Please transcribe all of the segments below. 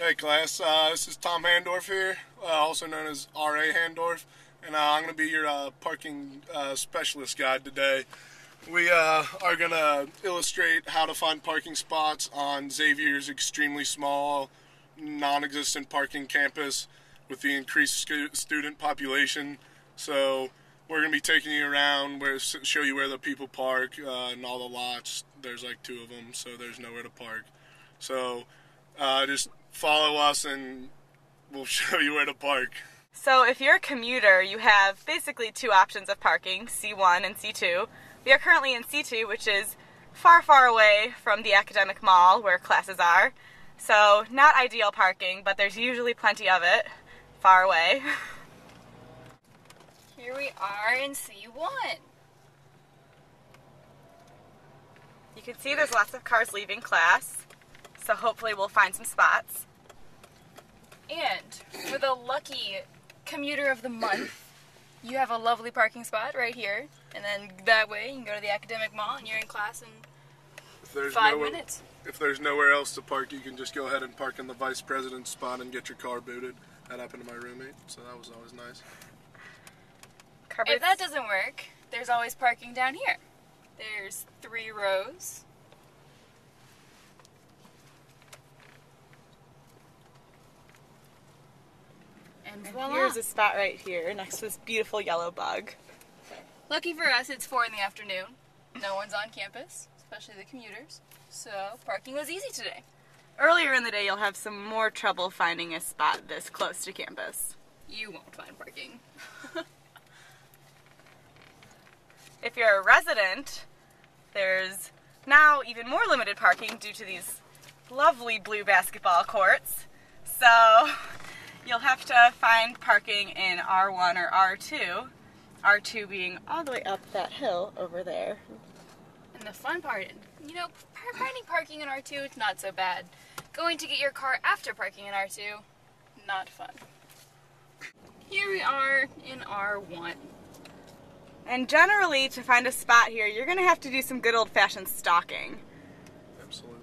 Hey class, this is Tom Handorf here, also known as R.A. Handorf, and I'm going to be your parking specialist guide today. We are going to illustrate how to find parking spots on Xavier's extremely small, non-existent parking campus with the increased student population. So we're going to be taking you around, show you where the people park in all the lots. There's like 2 of them, so there's nowhere to park. So just follow us and we'll show you where to park. So if you're a commuter, you have basically 2 options of parking, C1 and C2. We are currently in C2, which is far, far away from the academic mall where classes are. So not ideal parking, but there's usually plenty of it far away. Here we are in C1. You can see there's lots of cars leaving class, so hopefully we'll find some spots. And for the lucky commuter of the month, you have a lovely parking spot right here. And then that way you can go to the academic mall and you're in class in 5 minutes. If there's nowhere else to park, you can just go ahead and park in the vice president's spot and get your car booted. That happened to my roommate, so that was always nice. If that doesn't work, there's always parking down here. There's 3 rows. And voila. Here's a spot right here next to this beautiful yellow bug. Lucky for us, it's 4 in the afternoon. No one's on campus, especially the commuters. So parking was easy today. Earlier in the day, you'll have some more trouble finding a spot this close to campus. You won't find parking. If you're a resident, there's now even more limited parking due to these lovely blue basketball courts. So you'll have to find parking in R1 or R2, R2 being all the way up that hill over there. And the fun part, you know, finding parking in R2, it's not so bad. Going to get your car after parking in R2, not fun. Here we are in R1. And generally, to find a spot here, you're going to have to do some good old-fashioned stalking. Absolutely.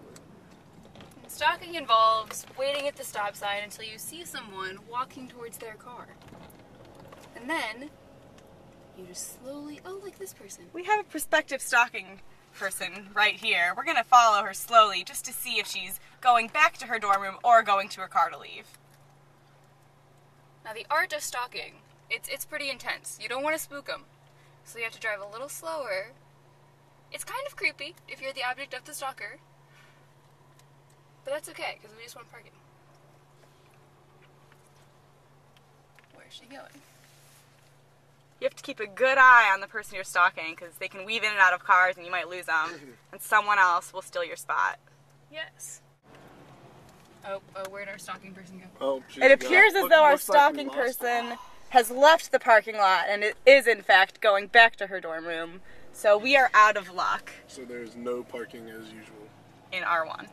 Stalking involves waiting at the stop sign until you see someone walking towards their car. And then, you just slowly, oh, like this person. We have a prospective stalking person right here. We're going to follow her slowly just to see if she's going back to her dorm room or going to her car to leave. Now the art of stalking, it's pretty intense. You don't want to spook them. So you have to drive a little slower. It's kind of creepy if you're the object of the stalker. But that's okay, because we just want parking. Where's she going? You have to keep a good eye on the person you're stalking, because they can weave in and out of cars and you might lose them. And someone else will steal your spot. Yes. Oh, where'd our stalking person go? Oh, it appears as though our stalking person has left the parking lot and it is in fact going back to her dorm room. So we are out of luck. So there's no parking as usual. In R1.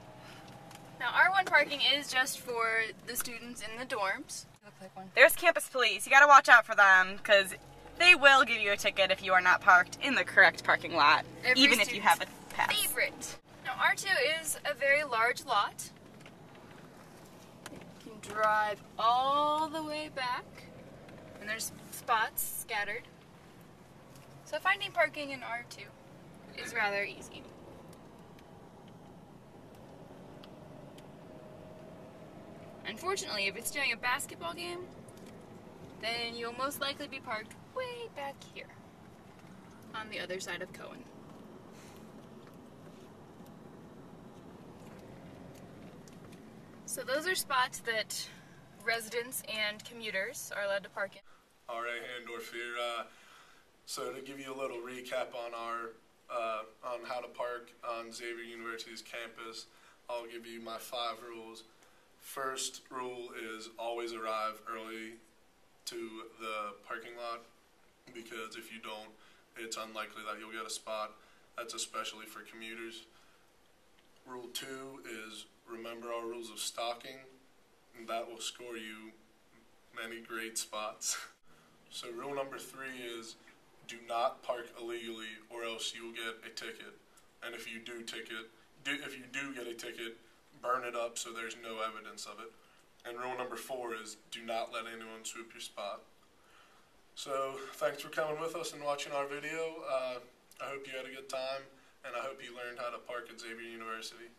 Now R1 parking is just for the students in the dorms. Look like one. There's campus police. You gotta watch out for them because they will give you a ticket if you are not parked in the correct parking lot, even if you have a pass. Favorite. Now R2 is a very large lot. You can drive all the way back. And there's spots scattered. So finding parking in R2 is rather easy. Unfortunately, if it's during a basketball game, then you'll most likely be parked way back here on the other side of Cohen. So those are spots that residents and commuters are allowed to park in. R.A. Handorf here. So to give you a little recap on on how to park on Xavier University's campus, I'll give you my 5 rules. First rule is always arrive early to the parking lot, because if you don't, it's unlikely that you'll get a spot. That's especially for commuters. Rule 2 is remember our rules of stalking, and that will score you many great spots. So rule number 3 is do not park illegally or else you will get a ticket. And if you do get a ticket, burn it up so there's no evidence of it. And rule number 4 is do not let anyone swoop your spot. So thanks for coming with us and watching our video. I hope you had a good time, and I hope you learned how to park at Xavier University.